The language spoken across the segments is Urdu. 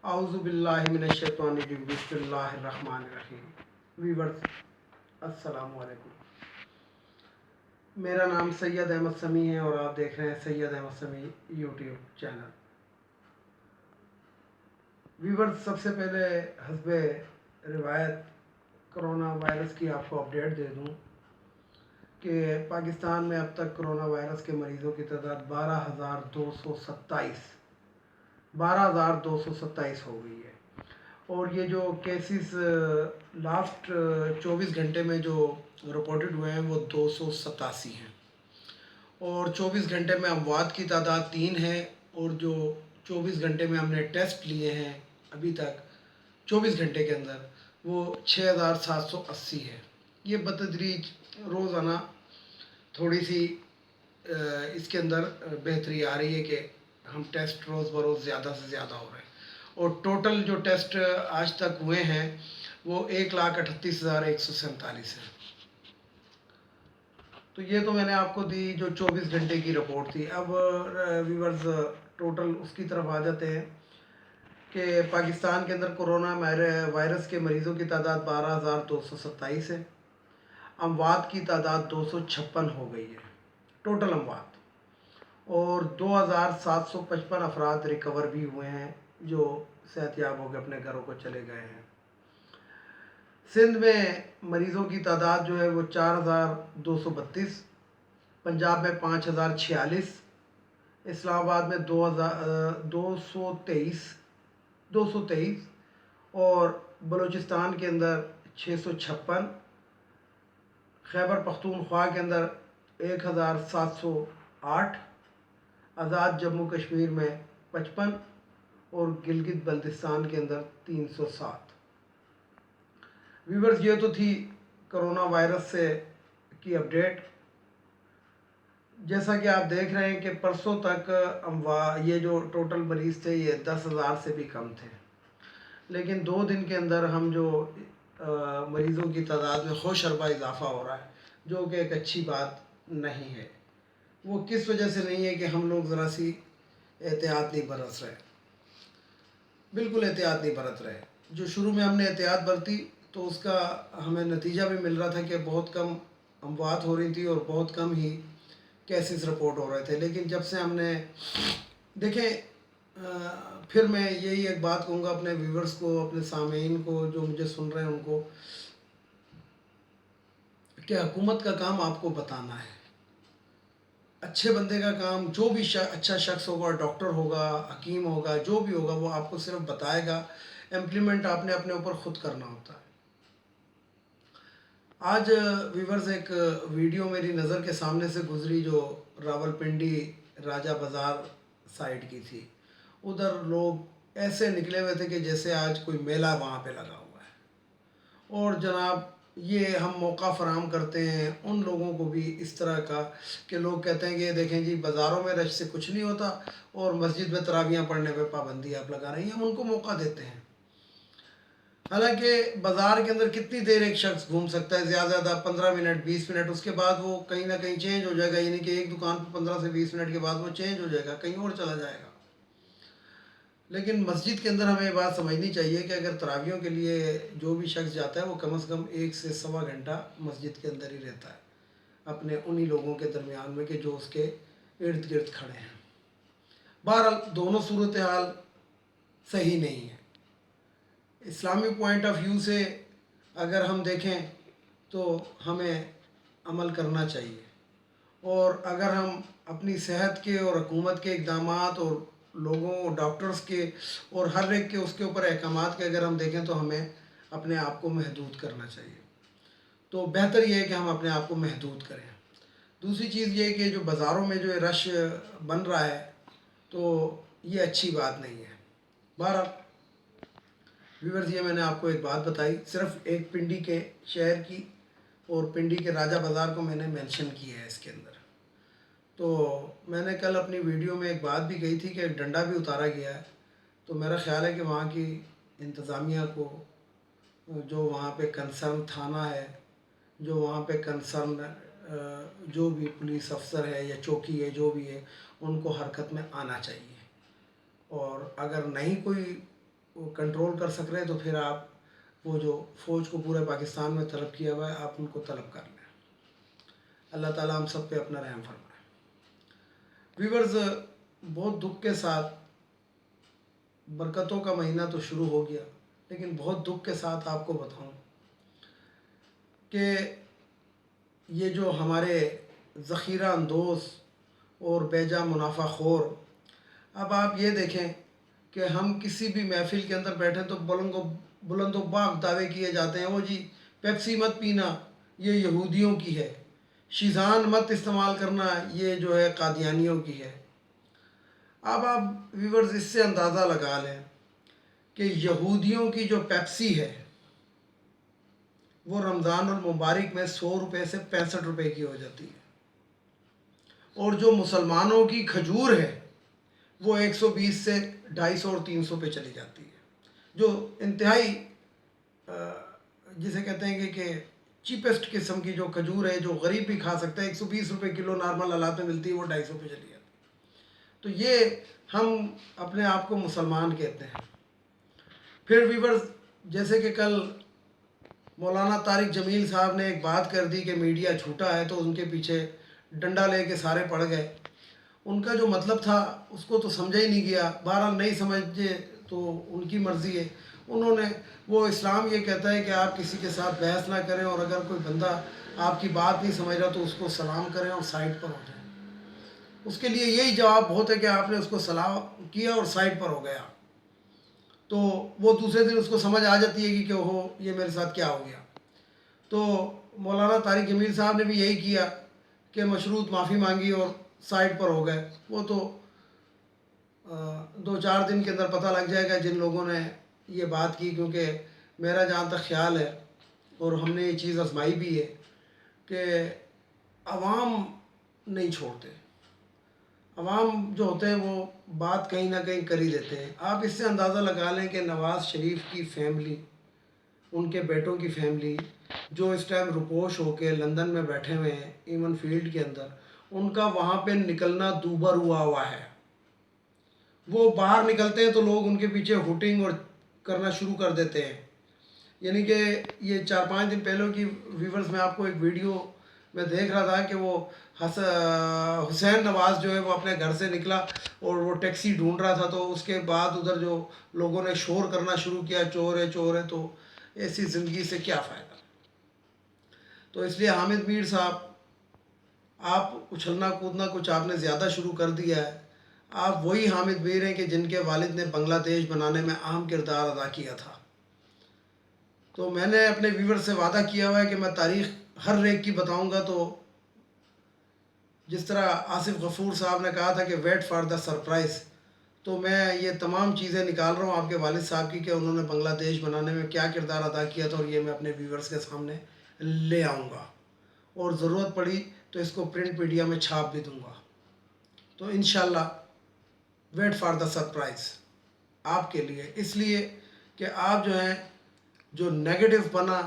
اعوذ باللہ من الشیطان الرجیم بسم اللہ الرحمن الرحیم۔ ویورز السلام علیکم، میرا نام سید احمد سمیع ہے اور آپ دیکھ رہے ہیں سید احمد سمیع یوٹیوب چینل۔ ویورز سب سے پہلے حسب روایت کرونا وائرس کی آپ کو اپڈیٹ دے دوں کہ پاکستان میں اب تک کرونا وائرس کے مریضوں کی تعداد 12,227 ہو گئی ہے، اور یہ جو کیسز لاسٹ 24 گھنٹے میں جو رپورٹڈ ہوئے ہیں وہ 287 ہیں، اور 24 گھنٹے میں اموات کی تعداد 3 ہے، اور جو 24 گھنٹے میں ہم نے ٹیسٹ لیے ہیں ابھی تک 24 گھنٹے کے اندر وہ 6,780 ہے۔ یہ بتدریج روزانہ تھوڑی سی اس کے اندر بہتری آ رہی ہے کہ ہم ٹیسٹ روز بروز زیادہ سے زیادہ ہو رہے ہیں، اور ٹوٹل جو ٹیسٹ آج تک ہوئے ہیں وہ 1,38,147 ہیں۔ تو یہ تو میں نے آپ کو دی جو 24 گھنٹے کی رپورٹ تھی۔ اب ویورز ٹوٹل اس کی طرف آ جاتے ہیں کہ پاکستان کے اندر کرونا وائرس کے مریضوں کی تعداد 12,227 ہے، اموات کی تعداد 256 ہو گئی ہے ٹوٹل اموات، اور 2,755 افراد ریکور بھی ہوئے ہیں جو صحت یاب ہو کے اپنے گھروں کو چلے گئے ہیں۔ سندھ میں مریضوں کی تعداد جو ہے وہ 4,232، پنجاب میں 5,046، اسلام آباد میں 223 اور بلوچستان کے اندر 656، خیبر پختونخوا کے اندر 1,708، آزاد جموں کشمیر میں 55 اور گلگت بلتستان کے اندر 307۔ ویورز یہ تو تھی کرونا وائرس سے کی اپڈیٹ۔ جیسا کہ آپ دیکھ رہے ہیں کہ پرسوں تک یہ جو ٹوٹل مریض تھے یہ 10,000 سے بھی کم تھے، لیکن 2 دن کے اندر ہم جو مریضوں کی تعداد میں ہوشربا اضافہ ہو رہا ہے، جو کہ ایک اچھی بات نہیں ہے۔ وہ کس وجہ سے نہیں ہے کہ ہم لوگ ذرا سی احتیاط نہیں برت رہے، بالکل احتیاط نہیں برت رہے۔ جو شروع میں ہم نے احتیاط برتی تو اس کا ہمیں نتیجہ بھی مل رہا تھا کہ بہت کم اموات ہو رہی تھی اور بہت کم ہی کیسز رپورٹ ہو رہے تھے، لیکن جب سے ہم نے دیکھیں پھر میں یہی ایک بات کہوں گا اپنے ویورز کو، اپنے سامعین کو جو مجھے سن رہے ہیں ان کو، کہ حکومت کا کام آپ کو بتانا ہے، اچھے بندے کا کام جو بھی اچھا شخص ہوگا، ڈاکٹر ہوگا، حکیم ہوگا، جو بھی ہوگا وہ آپ کو صرف بتائے گا، امپلیمنٹ آپ نے اپنے اوپر خود کرنا ہوتا ہے۔ آج ویورز ایک ویڈیو میری نظر کے سامنے سے گزری جو راولپنڈی راجہ بازار سائڈ کی تھی۔ ادھر لوگ ایسے نکلے ہوئے تھے کہ جیسے آج کوئی میلہ وہاں پہ لگا ہوا ہے، اور جناب یہ ہم موقع فراہم کرتے ہیں ان لوگوں کو بھی اس طرح کا کہ لوگ کہتے ہیں کہ دیکھیں جی بازاروں میں رش سے کچھ نہیں ہوتا اور مسجد میں تراویحاں پڑھنے پہ پابندی آپ لگا رہی ہیں، ہم ان کو موقع دیتے ہیں۔ حالانکہ بازار کے اندر کتنی دیر ایک شخص گھوم سکتا ہے؟ زیادہ زیادہ 15 منٹ 20 منٹ، اس کے بعد وہ کہیں نہ کہیں چینج ہو جائے گا، یعنی کہ ایک دکان پہ 15 سے 20 منٹ کے بعد وہ چینج ہو جائے گا، کہیں اور چلا جائے گا۔ لیکن مسجد کے اندر ہمیں یہ بات سمجھنی چاہیے کہ اگر تراویحوں کے لیے جو بھی شخص جاتا ہے وہ کم از کم 1 سے 1.25 گھنٹہ مسجد کے اندر ہی رہتا ہے، اپنے انہی لوگوں کے درمیان میں کہ جو اس کے ارد گرد کھڑے ہیں۔ بہرحال دونوں صورتحال صحیح نہیں ہے۔ اسلامی پوائنٹ آف ویو سے اگر ہم دیکھیں تو ہمیں عمل کرنا چاہیے، اور اگر ہم اپنی صحت کے اور حکومت کے اقدامات اور لوگوں ڈاکٹرز کے اور ہر ایک کے اس کے اوپر احکامات کے اگر ہم دیکھیں تو ہمیں اپنے آپ کو محدود کرنا چاہیے۔ تو بہتر یہ ہے کہ ہم اپنے آپ کو محدود کریں۔ دوسری چیز یہ ہے کہ جو بازاروں میں جو رش بن رہا ہے تو یہ اچھی بات نہیں ہے۔ بہرحال ویورز یہ میں نے آپ کو ایک بات بتائی، صرف ایک پنڈی کے شہر کی، اور پنڈی کے راجہ بازار کو میں نے مینشن کیا ہے اس کے اندر۔ تو میں نے کل اپنی ویڈیو میں ایک بات بھی کہی تھی کہ ایک ڈنڈا بھی اتارا گیا ہے، تو میرا خیال ہے کہ وہاں کی انتظامیہ کو، جو وہاں پہ کنسرن تھانہ ہے، جو وہاں پہ کنسرن جو بھی پولیس افسر ہے یا چوکی ہے جو بھی ہے، ان کو حرکت میں آنا چاہیے، اور اگر نہیں کوئی وہ کنٹرول کر سک رہے تو پھر آپ وہ جو فوج کو پورے پاکستان میں طلب کیا ہوا ہے آپ ان کو طلب کر لیں. اللہ تعالیٰ ہم سب پہ اپنا رحم فرمائے. ویورز، بہت دکھ کے ساتھ، برکتوں کا مہینہ تو شروع ہو گیا، لیکن بہت دکھ کے ساتھ آپ کو بتاؤں کہ یہ جو ہمارے ذخیرہ اندوز اور بیجا منافع خور، اب آپ یہ دیکھیں کہ ہم کسی بھی محفل کے اندر بیٹھیں تو بلند و باق دعوے کیے جاتے ہیں، وہ جی پیپسی مت پینا یہ یہودیوں کی ہے، شیزان مت استعمال کرنا یہ جو ہے قادیانیوں کی ہے. اب آپ ویورز اس سے اندازہ لگا لیں کہ یہودیوں کی جو پیپسی ہے وہ رمضان المبارک میں 100 روپے سے 65 روپے کی ہو جاتی ہے، اور جو مسلمانوں کی کھجور ہے وہ 120 سے 250 اور 300 پہ چلی جاتی ہے، جو انتہائی جسے کہتے ہیں کہ چیپسٹ قسم کی جو کھجور ہے جو غریب بھی کھا سکتا ہے. 120 روپے کلو نارمل حالات میں ملتی ہے، وہ 250 پہ چلی جاتی ہے. تو یہ ہم اپنے آپ کو مسلمان کہتے ہیں. پھر ویورز، جیسے کہ کل مولانا طارق جمیل صاحب نے ایک بات کر دی کہ میڈیا جھوٹا ہے، تو ان کے پیچھے ڈنڈا لے کے سارے پڑ گئے. ان کا جو مطلب تھا اس کو تو سمجھا ہی نہیں گیا. بہرحال نہیں سمجھے تو ان کی مرضی ہے. انہوں نے وہ اسلام یہ کہتا ہے کہ آپ کسی کے ساتھ بحث نہ کریں، اور اگر کوئی بندہ آپ کی بات نہیں سمجھ رہا تو اس کو سلام کریں اور سائڈ پر ہو جائیں. اس کے لیے یہی جواب بہت ہے کہ آپ نے اس کو سلام کیا اور سائڈ پر ہو گیا، تو وہ دوسرے دن اس کو سمجھ آ جاتی ہے کہ اوہو یہ میرے ساتھ کیا ہو گیا. تو مولانا طارق جمیل صاحب نے بھی یہی کیا کہ مشروط معافی مانگی اور سائڈ پر ہو گئے. وہ تو 2-4 دن کے اندر پتہ لگ جائے گا جن لوگوں نے یہ بات کی، کیونکہ میرا جہاں تک خیال ہے اور ہم نے یہ چیز آزمائی بھی ہے کہ عوام نہیں چھوڑتے. عوام جو ہوتے ہیں وہ بات کہیں نہ کہیں کر ہی دیتے ہیں. آپ اس سے اندازہ لگا لیں کہ نواز شریف کی فیملی، ان کے بیٹوں کی فیملی جو اس ٹائم روپوش ہو کے لندن میں بیٹھے ہوئے ہیں ایون فیلڈ کے اندر، ان کا وہاں پہ نکلنا دوبر ہوا ہے. وہ باہر نکلتے ہیں تو لوگ ان کے پیچھے ہوٹنگ اور کرنا شروع کر دیتے ہیں. یعنی کہ یہ 4-5 دن پہلے کی ویورز، میں آپ کو ایک ویڈیو میں دیکھ رہا تھا کہ وہ حسین نواز جو ہے وہ اپنے گھر سے نکلا اور وہ ٹیکسی ڈھونڈ رہا تھا، تو اس کے بعد ادھر جو لوگوں نے شور کرنا شروع کیا چور ہے چور ہے. تو ایسی زندگی سے کیا فائدہ؟ تو اس لیے حامد میر صاحب، آپ اچھلنا کودنا کچھ آپ نے زیادہ شروع کر دیا ہے. آپ وہی حامد میر ہیں کہ جن کے والد نے بنگلہ دیش بنانے میں اہم کردار ادا کیا تھا. تو میں نے اپنے ویور سے وعدہ کیا ہوا ہے کہ میں تاریخ ہر ریک کی بتاؤں گا. تو جس طرح آصف غفور صاحب نے کہا تھا کہ ویٹ فار دا سرپرائز، تو میں یہ تمام چیزیں نکال رہا ہوں آپ کے والد صاحب کی کہ انہوں نے بنگلہ دیش بنانے میں کیا کردار ادا کیا تھا، اور یہ میں اپنے ویورز کے سامنے لے آؤں گا، اور ضرورت پڑی تو اس کو پرنٹ میڈیا میں چھاپ بھی دوں گا. تو انشاءاللہ ویٹ فار دا سرپرائز آپ کے لیے، اس لیے کہ آپ جو ہیں جو نیگیٹو بنا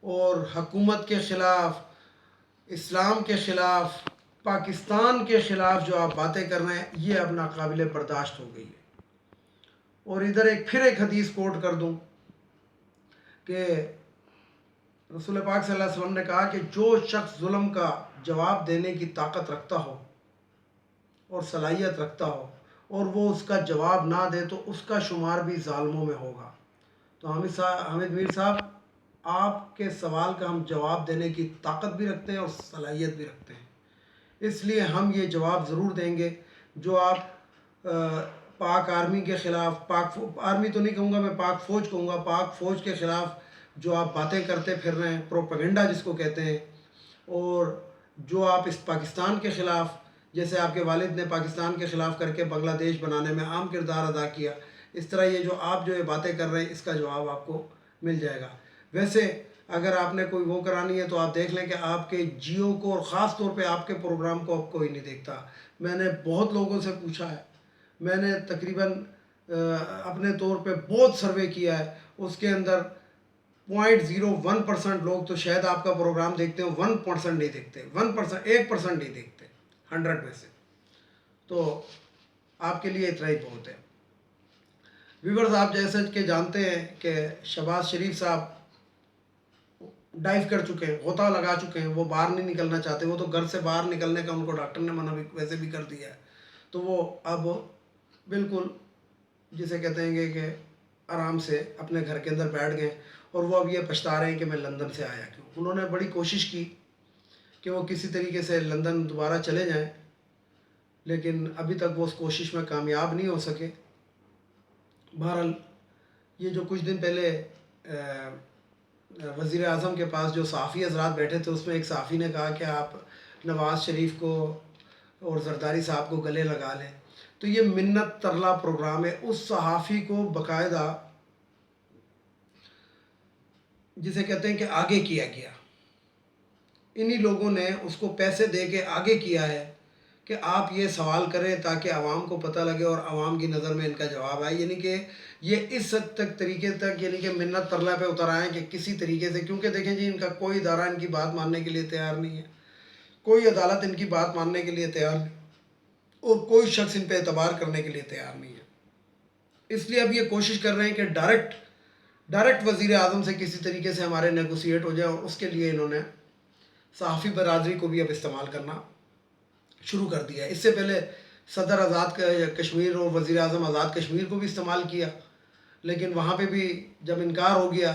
اور حکومت کے خلاف، اسلام کے خلاف، پاکستان کے خلاف جو آپ باتیں کر رہے ہیں، یہ اب ناقابل برداشت ہو گئی ہے. اور ادھر پھر ایک حدیث کوٹ کر دوں کہ رسول پاک صلی اللہ علیہ وسلم نے کہا کہ جو شخص ظلم کا جواب دینے کی طاقت رکھتا ہو اور صلاحیت رکھتا ہو اور وہ اس کا جواب نہ دے تو اس کا شمار بھی ظالموں میں ہوگا. تو حامد میر صاحب، آپ کے سوال کا ہم جواب دینے کی طاقت بھی رکھتے ہیں اور صلاحیت بھی رکھتے ہیں، اس لیے ہم یہ جواب ضرور دیں گے. جو آپ پاک آرمی کے خلاف، پاک آرمی تو نہیں کہوں گا میں، پاک فوج کہوں گا، پاک فوج کے خلاف جو آپ باتیں کرتے پھر رہے ہیں، پروپیگنڈا جس کو کہتے ہیں، اور جو آپ اس پاکستان کے خلاف، جیسے آپ کے والد نے پاکستان کے خلاف کر کے بنگلہ دیش بنانے میں اہم کردار ادا کیا، اس طرح یہ جو آپ جو یہ باتیں کر رہے ہیں اس کا جواب آپ کو مل جائے گا. ویسے اگر آپ نے کوئی وہ کرانی ہے تو آپ دیکھ لیں کہ آپ کے جیو کو، اور خاص طور پہ آپ کے پروگرام کو اب کوئی نہیں دیکھتا. میں نے بہت لوگوں سے پوچھا ہے، میں نے تقریباً اپنے طور پہ بہت سروے کیا ہے، اس کے اندر 0.01% لوگ تو شاید آپ کا پروگرام دیکھتے ہیں، 1% نہیں دیکھتے، 1% نہیں دیکھتے 100 میں سے. تو آپ کے لیے اتنا ہی بہت ہے. ویورز آپ جیسے کہ جانتے ہیں کہ شہباز شریف صاحب ڈائیو کر چکے ہیں، غوطہ لگا چکے ہیں، وہ باہر نہیں نکلنا چاہتے، وہ تو گھر سے باہر نکلنے کا ان کو ڈاکٹر نے منع بھی ویسے بھی کر دیا ہے، تو وہ اب بالکل جسے کہتے ہیں کہ آرام سے اپنے گھر کے اندر بیٹھ گئے، اور وہ اب یہ پچھتا رہے ہیں کہ میں لندن سے آیا کیوں۔ انہوں نے بڑی کوشش کی کہ وہ کسی طریقے سے لندن دوبارہ چلے جائیں، لیکن ابھی تک وہ اس کوشش میں کامیاب نہیں ہو سکے۔ بہرحال یہ جو کچھ دن پہلے وزیر اعظم کے پاس جو صحافی حضرات بیٹھے تھے، اس میں ایک صحافی نے کہا کہ آپ نواز شریف کو اور زرداری صاحب کو گلے لگا لیں، تو یہ منت ترلا پروگرام ہے، اس صحافی کو باقاعدہ جسے کہتے ہیں کہ آگے کیا گیا، انہی لوگوں نے اس کو پیسے دے کے آگے کیا ہے کہ آپ یہ سوال کریں تاکہ عوام کو پتہ لگے اور عوام کی نظر میں ان کا جواب آئے، یعنی کہ یہ اس حد تک طریقے تک یعنی کہ منت ترلا پہ اتر آئے کہ کسی طریقے سے، کیونکہ دیکھیں جی ان کا کوئی ادارہ ان کی بات ماننے کے لیے تیار نہیں ہے، کوئی عدالت ان کی بات ماننے کے لیے تیار نہیں، اور کوئی شخص ان پہ اعتبار کرنے کے لیے تیار نہیں ہے۔ اس لیے اب یہ کوشش کر رہے ہیں کہ ڈائریکٹ وزیر اعظم سے کسی طریقے سے ہمارے نیگوسیٹ ہو جائے، اور اس کے لیے انہوں نے صحافی برادری کو بھی اب استعمال کرنا شروع کر دیا ہے۔ اس سے پہلے صدر آزاد کشمیر اور وزیر اعظم آزاد کشمیر کو بھی استعمال کیا، لیکن وہاں پہ بھی جب انکار ہو گیا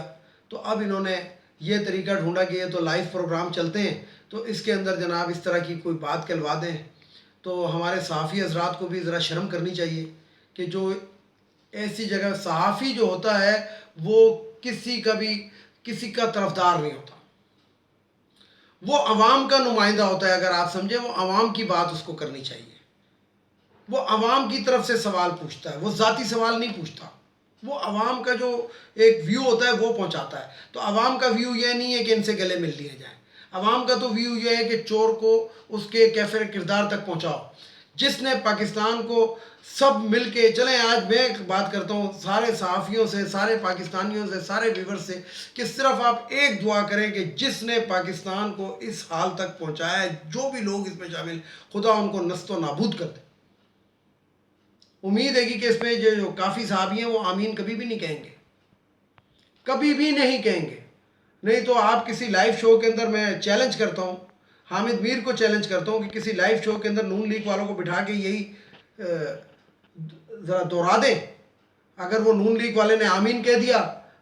تو اب انہوں نے یہ طریقہ ڈھونڈا کہ یہ تو لائیو پروگرام چلتے ہیں، تو اس کے اندر جناب اس طرح کی کوئی بات کہلوا دیں، تو ہمارے صحافی حضرات کو بھی ذرا شرم کرنی چاہیے کہ جو ایسی جگہ صحافی جو ہوتا ہے وہ کسی کا طرفدار نہیں ہوتا، وہ عوام کا نمائندہ ہوتا ہے، اگر آپ سمجھیں وہ عوام کی بات اس کو کرنی چاہیے، وہ عوام کی طرف سے سوال پوچھتا ہے، وہ ذاتی سوال نہیں پوچھتا، وہ عوام کا جو ایک ویو ہوتا ہے وہ پہنچاتا ہے۔ تو عوام کا ویو یہ نہیں ہے کہ ان سے گلے مل لیے جائیں، عوام کا تو ویو یہ ہے کہ چور کو اس کے کیفر کردار تک پہنچاؤ، جس نے پاکستان کو سب مل کے چلیں۔ آج میں ایک بات کرتا ہوں سارے صحافیوں سے، سارے پاکستانیوں سے، سارے ویور سے، کہ صرف آپ ایک دعا کریں کہ جس نے پاکستان کو اس حال تک پہنچایا ہے، جو بھی لوگ اس میں شامل، خدا ان کو نست و نابود کر دے۔ امید ہے کہ اس میں جو کافی صحابی ہیں وہ آمین کبھی بھی نہیں کہیں گے، کبھی بھی نہیں کہیں گے، نہیں تو آپ کسی لائیو شو کے اندر، میں چیلنج کرتا ہوں حامد میر کو، چیلنج کرتا ہوں کہ کسی لائیو شو کے اندر نون لیگ والوں کو بٹھا کے یہی ذرا دوہرا دیں، اگر وہ نون لیگ والے نے آمین کہہ دیا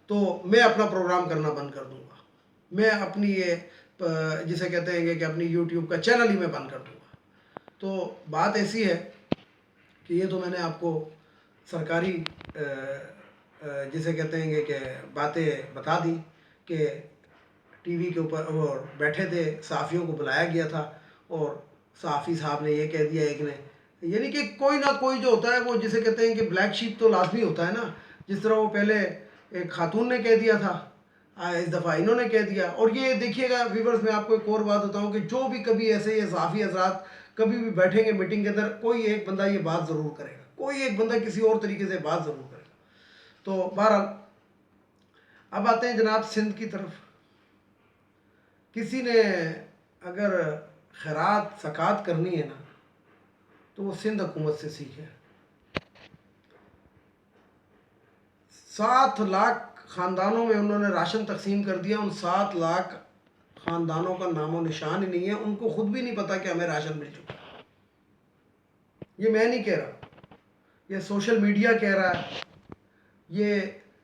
تو میں اپنا پروگرام کرنا بند کر دوں گا، میں اپنی یہ جسے کہتے ہیں کہ اپنی یوٹیوب کا چینل ہی میں بند کر دوں گا۔ تو بات ایسی ہے کہ یہ تو میں نے آپ کو سرکاری جسے کہتے ہیں کہ باتیں بتا دی کہ ٹی وی کے اوپر وہ بیٹھے تھے، صحافیوں کو بلایا گیا تھا اور صحافی صاحب نے یہ کہہ دیا ایک نے، یعنی کہ کوئی نہ کوئی جو ہوتا ہے وہ جسے کہتے ہیں کہ بلیک شیپ تو لازمی ہوتا ہے نا، جس طرح وہ پہلے ایک خاتون نے کہہ دیا تھا، اس دفعہ انہوں نے کہہ دیا۔ اور یہ دیکھیے گا ویورز، میں آپ کو ایک اور بات بتاؤں کہ جو بھی کبھی ایسے یہ صحافی حضرات کبھی بھی بیٹھیں گے میٹنگ کے اندر، کوئی ایک بندہ یہ بات ضرور کرے گا، کوئی ایک بندہ کسی اور طریقے سے بات ضرور کرے گا۔ تو بہرحال اب آتے ہیں جناب سندھ کی طرف۔ کسی نے اگر خیرات زکوٰۃ کرنی ہے نا تو وہ سندھ حکومت سے سیکھے۔ 7 لاکھ خاندانوں میں انہوں نے راشن تقسیم کر دیا، ان 7 لاکھ خاندانوں کا نام و نشان ہی نہیں ہے، ان کو خود بھی نہیں پتا کہ ہمیں راشن مل چکا ہے۔ یہ میں نہیں کہہ رہا، یہ سوشل میڈیا کہہ رہا ہے، یہ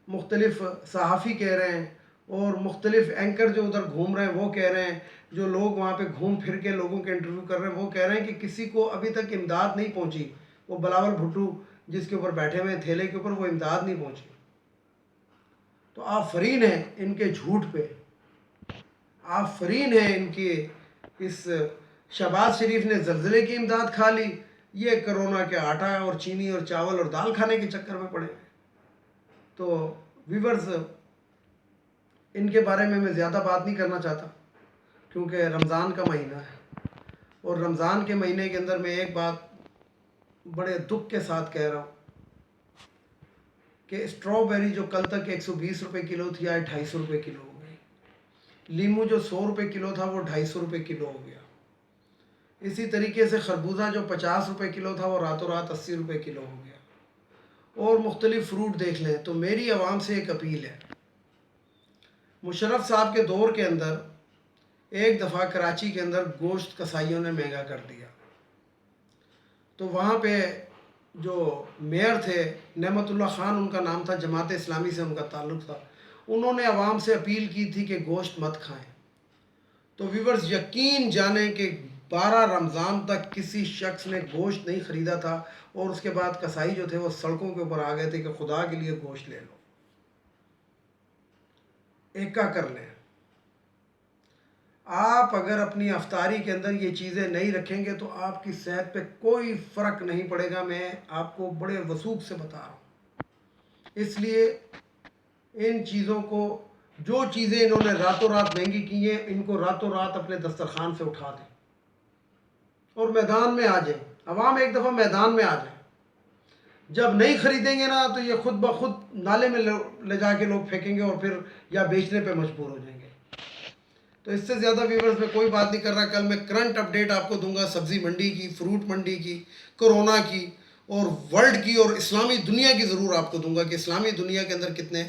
مختلف صحافی کہہ رہے ہیں، اور مختلف اینکر جو ادھر گھوم رہے ہیں وہ کہہ رہے ہیں، جو لوگ وہاں پہ گھوم پھر کے لوگوں کے انٹرویو کر رہے ہیں وہ کہہ رہے ہیں کہ کسی کو ابھی تک امداد نہیں پہنچی۔ وہ بلاول بھٹو جس کے اوپر بیٹھے ہوئے ہیں تھیلے کے اوپر، وہ امداد نہیں پہنچی۔ تو آفرین ہے ان کے جھوٹ پہ، آفرین ہے ان کے اس شہباز شریف نے زلزلے کی امداد کھا لی، یہ کرونا کے آٹا اور چینی اور چاول اور دال کھانے کے چکر میں پڑے۔ تو ویورز، ان کے بارے میں زیادہ بات نہیں کرنا چاہتا کیونکہ رمضان کا مہینہ ہے، اور رمضان کے مہینے کے اندر میں ایک بات بڑے دکھ کے ساتھ کہہ رہا ہوں کہ اسٹرابیری جو کل تک 120 روپے کلو تھی، آج 250 روپے کلو ہو گئی۔ لیمو جو 100 روپے کلو تھا وہ 250 روپے کلو ہو گیا۔ اسی طریقے سے خربوزہ جو 50 روپے کلو تھا وہ راتوں رات 80 روپے کلو ہو گیا۔ اور مختلف فروٹ دیکھ لیں. تو میری عوام سے ایک اپیل ہے. مشرف صاحب کے دور کے اندر ایک دفعہ کراچی کے اندر گوشت کسائیوں نے مہنگا کر دیا. تو وہاں پہ جو میئر تھے نعمت اللہ خان ان کا نام تھا، جماعت اسلامی سے ان کا تعلق تھا، انہوں نے عوام سے اپیل کی تھی کہ گوشت مت کھائیں. تو ویورز یقین جانیں کہ 12 رمضان تک کسی شخص نے گوشت نہیں خریدا تھا، اور اس کے بعد کسائی جو تھے وہ سڑکوں کے اوپر آ گئے تھے کہ خدا کے لیے گوشت لے لو. ایکا کر لیں. آپ اگر اپنی افطاری کے اندر یہ چیزیں نہیں رکھیں گے تو آپ کی صحت پہ کوئی فرق نہیں پڑے گا. میں آپ کو بڑے وثوق سے بتا رہا ہوں. اس لیے ان چیزوں کو، جو چیزیں انہوں نے راتوں رات مہنگی کی ہیں، ان کو راتوں رات اپنے دسترخوان سے اٹھا دیں اور میدان میں آ جائیں. عوام ایک دفعہ میدان میں آ جائیں. جب نہیں خریدیں گے نا تو یہ خود بخود نالے میں لے جا کے لوگ پھینکیں گے اور پھر یا بیچنے پہ مجبور ہو جائیں گے. تو اس سے زیادہ ویورز میں کوئی بات نہیں کر رہا. کل میں کرنٹ اپڈیٹ آپ کو دوں گا سبزی منڈی کی، فروٹ منڈی کی، کرونا کی، اور ورلڈ کی اور اسلامی دنیا کی ضرور آپ کو دوں گا کہ اسلامی دنیا کے اندر کتنے،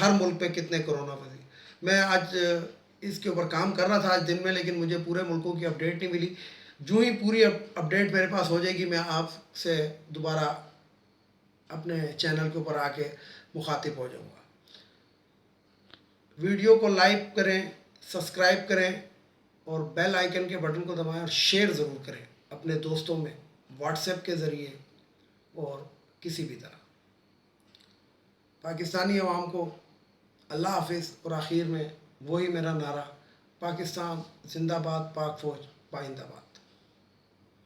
ہر ملک پہ کتنے کرونا پہ. میں آج اس کے اوپر کام کر رہا تھا آج دن میں، لیکن مجھے پورے ملکوں کی اپڈیٹ نہیں ملی. جو ہی پوری اپڈیٹ میرے پاس ہو جائے گی میں آپ سے دوبارہ اپنے چینل کے اوپر آ کے مخاطب ہو جاؤں گا. ویڈیو کو لائک کریں، سبسکرائب کریں اور بیل آئیکن کے بٹن کو دبائیں، اور شیئر ضرور کریں اپنے دوستوں میں، واٹس ایپ کے ذریعے اور کسی بھی طرح. پاکستانی عوام کو اللہ حافظ. اور آخر میں وہی میرا نعرہ، پاکستان زندہ باد، پاک فوج پائندہ باد.